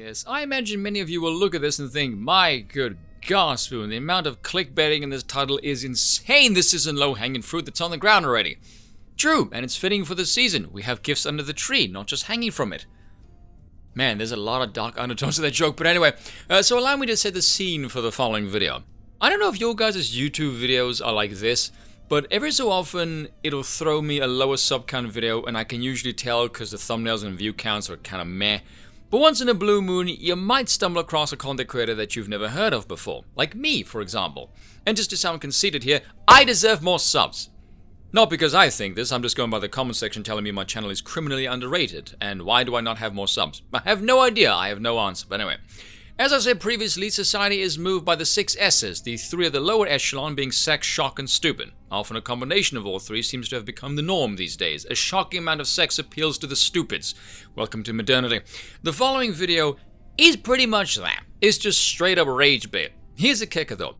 Yes, I imagine many of you will look at this and think, my good gosh, Spoon, the amount of clickbaiting in this title is insane. This isn't low-hanging fruit that's on the ground already. True, and it's fitting for the season. We have gifts under the tree, not just hanging from it. Man, there's a lot of dark undertones to that joke, but anyway, so allow me to set the scene for the following video. I don't know if your guys' YouTube videos are like this, but every so often it'll throw me a lower sub count video, and I can usually tell because the thumbnails and view counts are kind of meh. But once in a blue moon, you might stumble across a content creator that you've never heard of before, like me, for example. And just to sound conceited here, I deserve more subs. Not because I think this, I'm just going by the comment section telling me my channel is criminally underrated, and why do I not have more subs? I have no idea, I have no answer, but anyway. As I said previously, society is moved by the 6 S's, the 3 of the lower echelon being sex, shock, and stupid. Often a combination of all 3 seems to have become the norm these days. A shocking amount of sex appeals to the stupids. Welcome to modernity. The following video is pretty much that. It's just straight up rage bait. Here's a kicker though.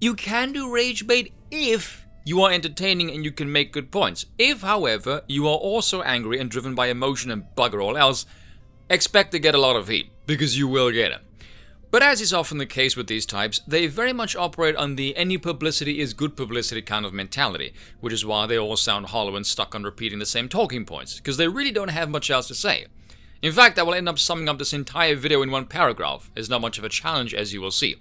You can do rage bait if you are entertaining and you can make good points. If, however, you are also angry and driven by emotion and bugger all else, expect to get a lot of heat, because you will get it. But as is often the case with these types, they very much operate on the any publicity is good publicity kind of mentality, which is why they all sound hollow and stuck on repeating the same talking points, because they really don't have much else to say. In fact, I will end up summing up this entire video in one paragraph. It's not much of a challenge, as you will see.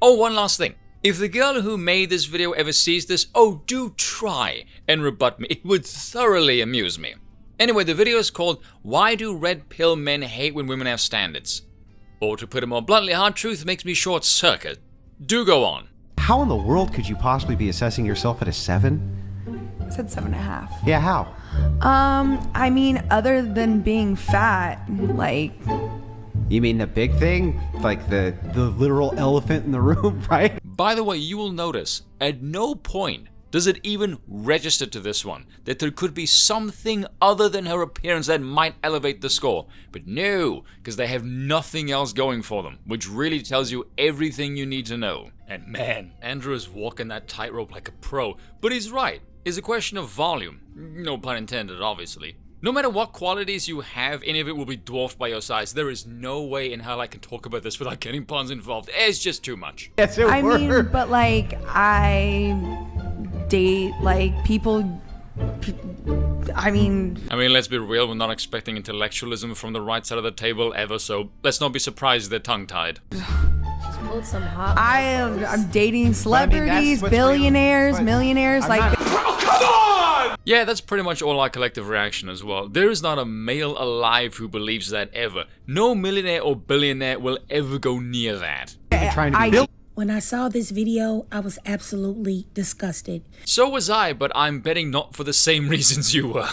Oh, one last thing. If the girl who made this video ever sees this, oh, do try and rebut me. It would thoroughly amuse me. Anyway, the video is called Why Do Red Pill Men Hate When Women Have Standards? Or to put it more bluntly, hard truth makes me short circuit. Do go on. How in the world could you possibly be assessing yourself at a 7? I said 7.5. Yeah, how? I mean, other than being fat, like... You mean the big thing? Like the literal elephant in the room, right? By the way, you will notice, at no point does it even register to this one that there could be something other than her appearance that might elevate the score. But no, because they have nothing else going for them, which really tells you everything you need to know. And man, Andrew is walking that tightrope like a pro, but he's right. It's a question of volume. No pun intended, obviously. No matter what qualities you have, any of it will be dwarfed by your size. There is no way in hell I can talk about this without getting puns involved. It's just too much. Yes, it were. mean, but like, I date, like, people... I mean, let's be real, we're not expecting intellectualism from the right side of the table ever, so let's not be surprised they're tongue-tied. Just pulled some hot... I'm dating celebrities, billionaires, millionaires, like... Yeah, that's pretty much all our collective reaction as well. There is not a male alive who believes that ever. No millionaire or billionaire will ever go near that. When I saw this video, I was absolutely disgusted. So was I, but I'm betting not for the same reasons you were.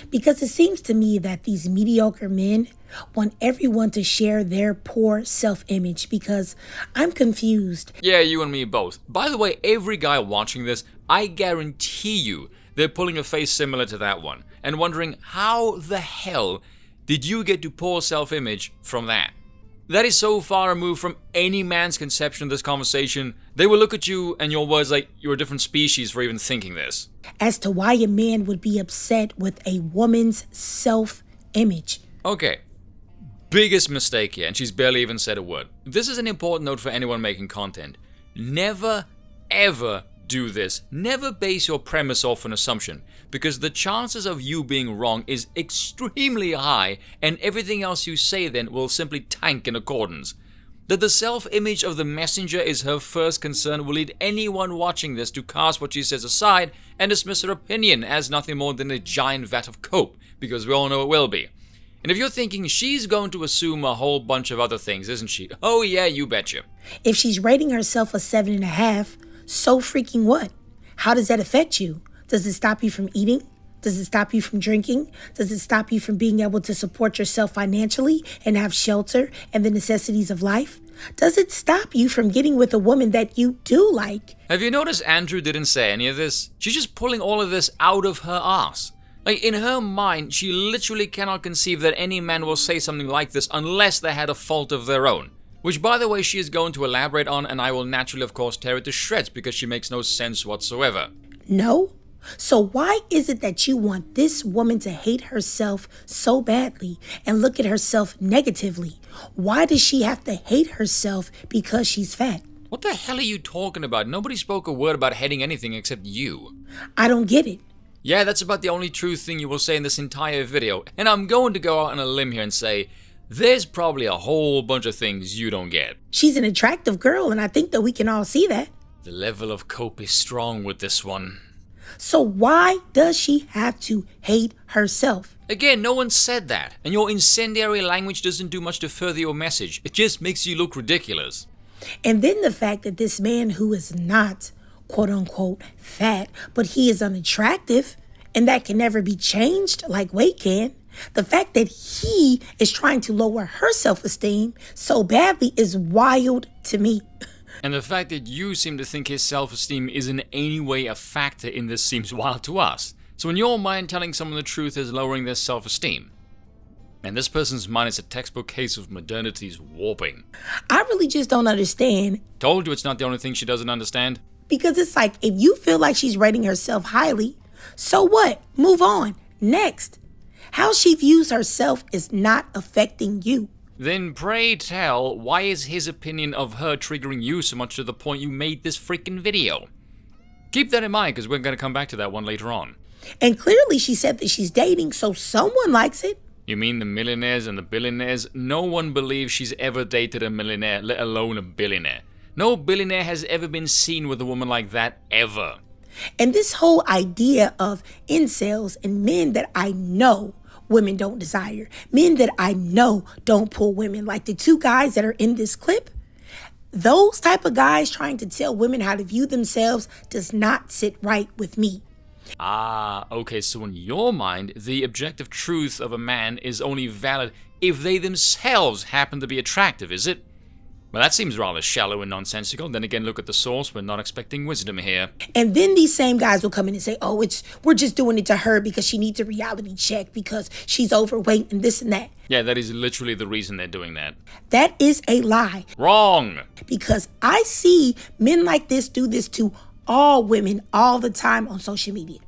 Because it seems to me that these mediocre men want everyone to share their poor self-image, because I'm confused. Yeah, you and me both. By the way, every guy watching this, I guarantee you, they're pulling a face similar to that one, and wondering how the hell did you get to poor self-image from that? That is so far removed from any man's conception of this conversation, they will look at you and your words like you're a different species for even thinking this. As to why a man would be upset with a woman's self-image. Okay, biggest mistake here, and she's barely even said a word. This is an important note for anyone making content. Never, ever do this. Never base your premise off an assumption, because the chances of you being wrong is extremely high, and everything else you say then will simply tank in accordance. That the self-image of the messenger is her first concern will lead anyone watching this to cast what she says aside and dismiss her opinion as nothing more than a giant vat of coke, because we all know it will be. And if you're thinking she's going to assume a whole bunch of other things, isn't she? Oh yeah, you betcha. If she's rating herself a 7.5, so freaking what? How does that affect you? Does it stop you from eating? Does it stop you from drinking? Does it stop you from being able to support yourself financially and have shelter and the necessities of life? Does it stop you from getting with a woman that you do like? Have you noticed Andrew didn't say any of this? She's just pulling all of this out of her ass. Like, in her mind, she literally cannot conceive that any man will say something like this unless they had a fault of their own. Which, by the way, she is going to elaborate on, and I will naturally, of course, tear it to shreds because she makes no sense whatsoever. No? So why is it that you want this woman to hate herself so badly and look at herself negatively? Why does she have to hate herself because she's fat? What the hell are you talking about? Nobody spoke a word about hating anything except you. I don't get it. Yeah, that's about the only true thing you will say in this entire video. And I'm going to go out on a limb here and say, there's probably a whole bunch of things you don't get. She's an attractive girl, and I think that we can all see that. The level of cope is strong with this one. So why does she have to hate herself? Again, no one said that. And your incendiary language doesn't do much to further your message. It just makes you look ridiculous. And then the fact that this man who is not, quote unquote, fat, but he is unattractive, and that can never be changed like weight can. The fact that he is trying to lower her self-esteem so badly is wild to me. And the fact that you seem to think his self-esteem is in any way a factor in this seems wild to us. So in your mind, telling someone the truth is lowering their self-esteem. And this person's mind is a textbook case of modernity's warping. I really just don't understand. Told you it's not the only thing she doesn't understand. Because it's like, if you feel like she's rating herself highly, so what? Move on. Next. How she views herself is not affecting you. Then pray tell, why is his opinion of her triggering you so much to the point you made this freaking video? Keep that in mind, because we're going to come back to that one later on. And clearly she said that she's dating, so someone likes it. You mean the millionaires and the billionaires? No one believes she's ever dated a millionaire, let alone a billionaire. No billionaire has ever been seen with a woman like that, ever. And this whole idea of incels and men that I know women don't desire, men that I know don't pull women, like the two guys that are in this clip, those type of guys trying to tell women how to view themselves does not sit right with me. Ah, okay, so in your mind, the objective truth of a man is only valid if they themselves happen to be attractive, is it? Well, that seems rather shallow and nonsensical. Then again, look at the source. We're not expecting wisdom here. And then these same guys will come in and say, oh, we're just doing it to her because she needs a reality check because she's overweight and this and that. Yeah, that is literally the reason they're doing that. That is a lie. Wrong! Because I see men like this do this to all women all the time on social media.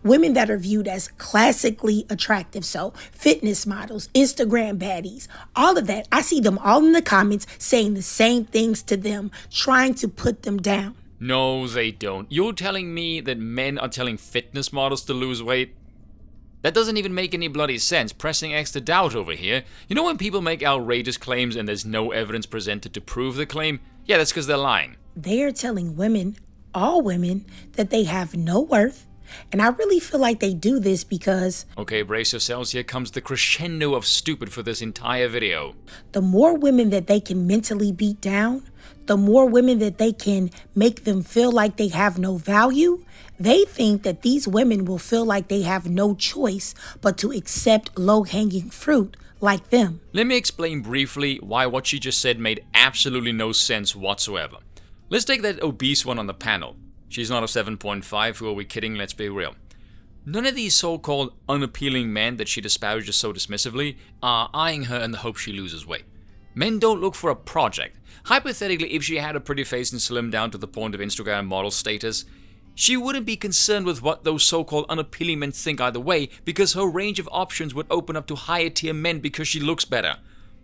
Women that are viewed as classically attractive, so fitness models, Instagram baddies, all of that. I see them all in the comments saying the same things to them, trying to put them down. No, they don't. You're telling me that men are telling fitness models to lose weight? That doesn't even make any bloody sense. Pressing X to doubt over here. You know when people make outrageous claims and there's no evidence presented to prove the claim? Yeah, that's because they're lying. They are telling women, all women, that they have no worth. And I really feel like they do this because... Okay, brace yourselves. Here comes the crescendo of stupid for this entire video. The more women that they can mentally beat down, the more women that they can make them feel like they have no value, they think that these women will feel like they have no choice but to accept low-hanging fruit like them. Let me explain briefly why what she just said made absolutely no sense whatsoever. Let's take that obese one on the panel. She's not a 7.5, who are we kidding? Let's be real. None of these so-called unappealing men that she disparages so dismissively are eyeing her in the hope she loses weight. Men don't look for a project. Hypothetically, if she had a pretty face and slimmed down to the point of Instagram model status, she wouldn't be concerned with what those so-called unappealing men think either way, because her range of options would open up to higher tier men because she looks better.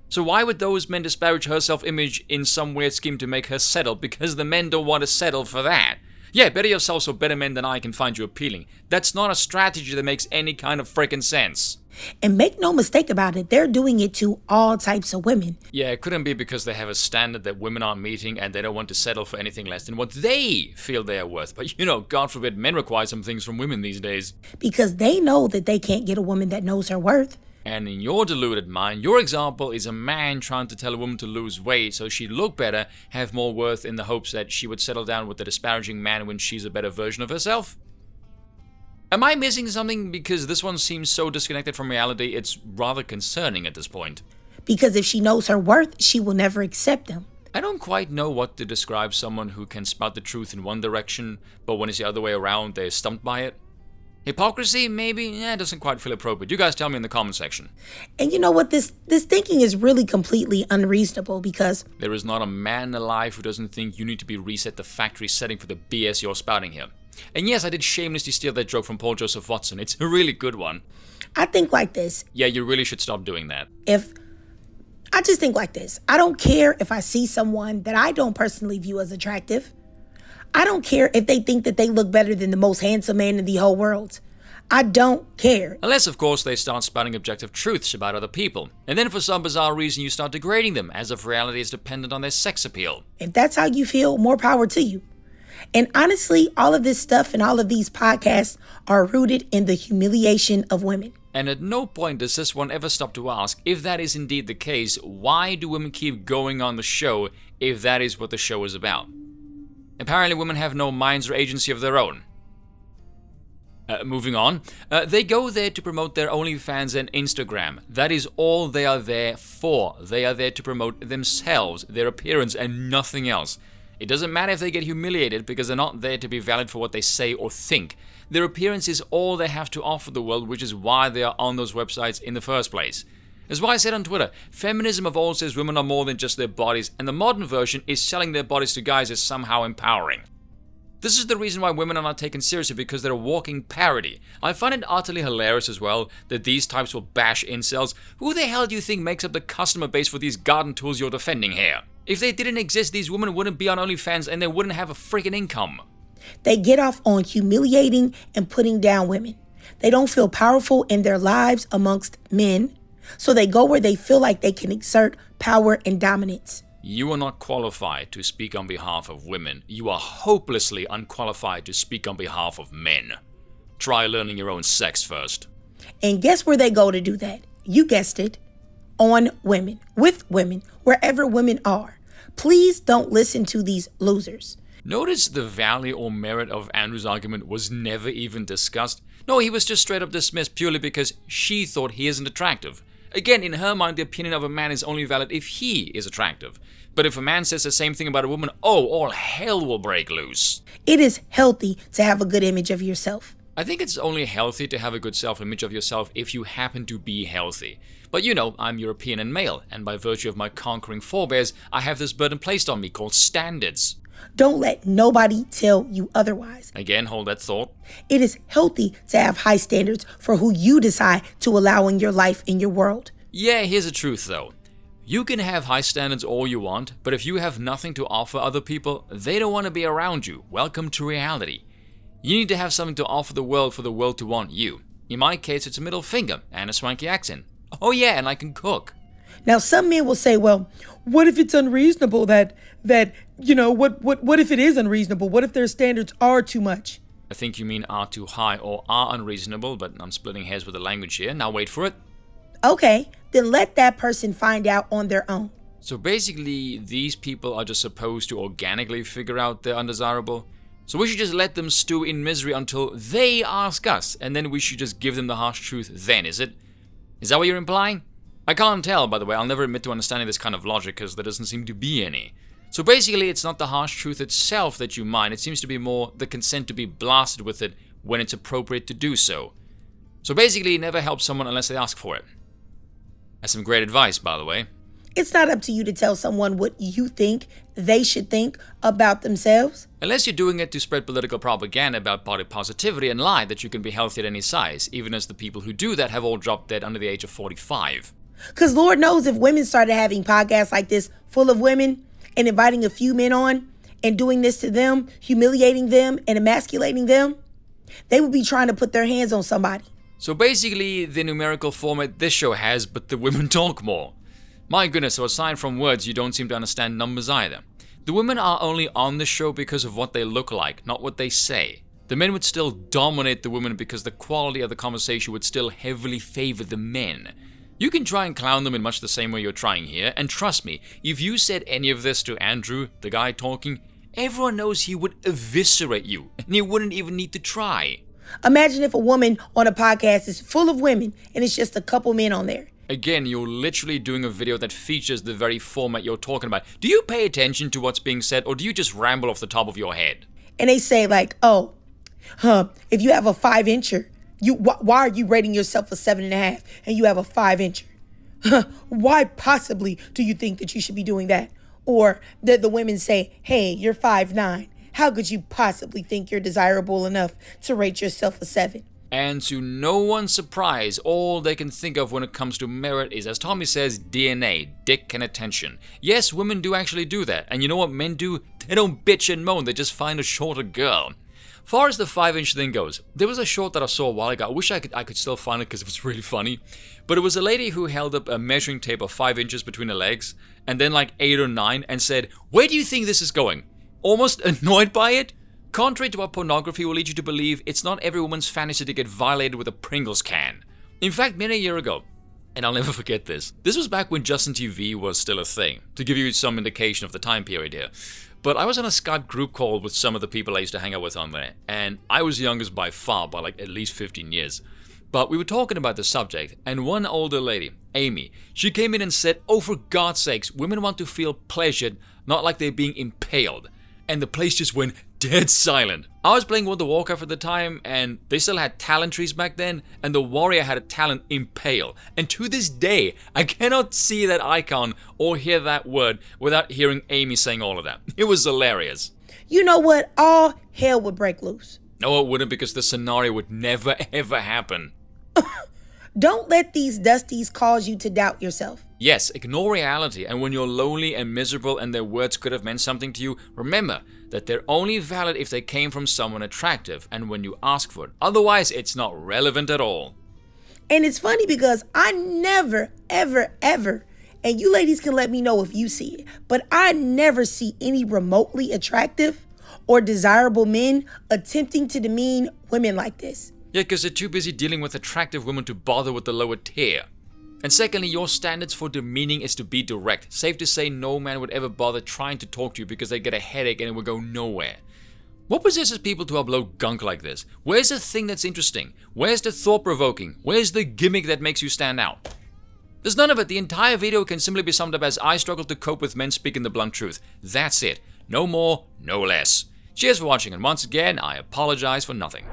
So why would those men disparage her self-image in some weird scheme to make her settle? Because the men don't want to settle for that. Yeah, better yourself so better men than I can find you appealing. That's not a strategy that makes any kind of freaking sense. And make no mistake about it, they're doing it to all types of women. Yeah, it couldn't be because they have a standard that women aren't meeting and they don't want to settle for anything less than what they feel they are worth. But you know, God forbid men require some things from women these days. Because they know that they can't get a woman that knows her worth. And in your deluded mind, your example is a man trying to tell a woman to lose weight so she'd look better, have more worth in the hopes that she would settle down with the disparaging man when she's a better version of herself? Am I missing something? Because this one seems so disconnected from reality, it's rather concerning at this point. Because if she knows her worth, she will never accept him. I don't quite know what to describe someone who can spout the truth in one direction, but when it's the other way around, they're stumped by it. Hypocrisy, maybe? Yeah, it doesn't quite feel appropriate. You guys tell me in the comment section. And you know what? This thinking is really completely unreasonable because... There is not a man alive who doesn't think you need to be reset the factory setting for the BS you're spouting here. And yes, I did shamelessly steal that joke from Paul Joseph Watson. It's a really good one. I think like this. Yeah, you really should stop doing that. I just think like this. I don't care if I see someone that I don't personally view as attractive. I don't care if they think that they look better than the most handsome man in the whole world. I don't care. Unless, of course, they start spouting objective truths about other people. And then for some bizarre reason you start degrading them, as if reality is dependent on their sex appeal. If that's how you feel, more power to you. And honestly, all of this stuff and all of these podcasts are rooted in the humiliation of women. And at no point does this one ever stop to ask, if that is indeed the case, why do women keep going on the show if that is what the show is about? Apparently women have no minds or agency of their own. Moving on, they go there to promote their OnlyFans and Instagram. That is all they are there for. They are there to promote themselves, their appearance, and nothing else. It doesn't matter if they get humiliated because they're not there to be valid for what they say or think. Their appearance is all they have to offer the world, which is why they are on those websites in the first place. That's why I said on Twitter, feminism of old says women are more than just their bodies, and the modern version is selling their bodies to guys as somehow empowering. This is the reason why women are not taken seriously, because they're a walking parody. I find it utterly hilarious as well that these types will bash incels. Who the hell do you think makes up the customer base for these garden tools you're defending here? If they didn't exist, these women wouldn't be on OnlyFans and they wouldn't have a freaking income. They get off on humiliating and putting down women. They don't feel powerful in their lives amongst men, so they go where they feel like they can exert power and dominance. You are not qualified to speak on behalf of women. You are hopelessly unqualified to speak on behalf of men. Try learning your own sex first. And guess where they go to do that? You guessed it. On women, with women, wherever women are. Please don't listen to these losers. Notice the value or merit of Andrew's argument was never even discussed. No, he was just straight up dismissed purely because she thought he isn't attractive. Again, in her mind, the opinion of a man is only valid if he is attractive. But if a man says the same thing about a woman, oh, all hell will break loose. It is healthy to have a good image of yourself. I think it's only healthy to have a good self-image of yourself if you happen to be healthy. But you know, I'm European and male, and by virtue of my conquering forebears, I have this burden placed on me called standards. Don't let nobody tell you otherwise. Again, hold that thought. It is healthy to have high standards for who you decide to allow in your life, in your world. Yeah, here's the truth though. You can have high standards all you want, but if you have nothing to offer other people, they don't want to be around you. Welcome to reality. You need to have something to offer the world for the world to want you. In my case, it's a middle finger and a swanky accent. Oh yeah, and I can cook. Now, some men will say, well, what if it's unreasonable what if it is unreasonable? What if their standards are too much? I think you mean are too high or are unreasonable, but I'm splitting hairs with the language here. Now wait for it. Okay, then let that person find out on their own. So basically, these people are just supposed to organically figure out they're undesirable. So we should just let them stew in misery until they ask us, and then we should just give them the harsh truth then, is it? Is that what you're implying? I can't tell, by the way. I'll never admit to understanding this kind of logic because there doesn't seem to be any. So basically, it's not the harsh truth itself that you mind. It seems to be more the consent to be blasted with it when it's appropriate to do so. So basically, never help someone unless they ask for it. That's some great advice, by the way. It's not up to you to tell someone what you think they should think about themselves. Unless you're doing it to spread political propaganda about body positivity and lie that you can be healthy at any size, even as the people who do that have all dropped dead under the age of 45. Because Lord knows if women started having podcasts like this full of women and inviting a few men on and doing this to them, humiliating them and emasculating them, they would be trying to put their hands on somebody. So basically, the numerical format this show has, but the women talk more. My goodness, so aside from words, you don't seem to understand numbers either. The women are only on the show because of what they look like, not what they say. The men would still dominate the women because the quality of the conversation would still heavily favor the men. You can try and clown them in much the same way you're trying here, and trust me, if you said any of this to Andrew, the guy talking, everyone knows he would eviscerate you, and he wouldn't even need to try. Imagine if a woman on a podcast is full of women and it's just a couple men on there. Again, you're literally doing a video that features the very format you're talking about. Do you pay attention to what's being said, or do you just ramble off the top of your head? And they say like, if you have a 5-incher, why are you rating yourself a 7.5 and you have a 5-incher? Why possibly do you think that you should be doing that? Or the women say, hey, you're 5'9", How could you possibly think you're desirable enough to rate yourself a 7? And to no one's surprise, all they can think of when it comes to merit is, as Tommy says, DNA, dick and attention. Yes, women do actually do that. And you know what men do? They don't bitch and moan, they just find a shorter girl. Far as the 5-inch thing goes, there was a short that I saw a while ago. I wish I could still find it because it was really funny. But it was a lady who held up a measuring tape of 5 inches between her legs, and then like 8 or 9, and said, "Where do you think this is going?" Almost annoyed by it. Contrary to what pornography will lead you to believe, it's not every woman's fantasy to get violated with a Pringles can. In fact, many a year ago, and I'll never forget this was back when Justin TV was still a thing, to give you some indication of the time period here. But I was on a Skype group call with some of the people I used to hang out with on there, and I was youngest by far, by like at least 15 years. But we were talking about the subject, and one older lady, Amy, she came in and said, "Oh, for God's sakes, women want to feel pleasured, not like they're being impaled." And the place just went dead silent. I was playing World of Warcraft at the time, and they still had talent trees back then, and the warrior had a talent impale. And to this day, I cannot see that icon or hear that word without hearing Amy saying all of that. It was hilarious. You know what? All hell would break loose. No, it wouldn't, because the scenario would never ever happen. Don't let these dusties cause you to doubt yourself. Yes, ignore reality, and when you're lonely and miserable and their words could have meant something to you, remember that they're only valid if they came from someone attractive and when you ask for it. Otherwise, it's not relevant at all. And it's funny because I never, ever, ever, and you ladies can let me know if you see it, but I never see any remotely attractive or desirable men attempting to demean women like this. Yeah, because they're too busy dealing with attractive women to bother with the lower tier. And secondly, your standards for demeaning is to be direct. Safe to say no man would ever bother trying to talk to you because they get a headache and it would go nowhere. What possesses people to upload gunk like this? Where's the thing that's interesting? Where's the thought-provoking? Where's the gimmick that makes you stand out? There's none of it. The entire video can simply be summed up as, "I struggle to cope with men speaking the blunt truth." That's it. No more, no less. Cheers for watching, and once again, I apologize for nothing.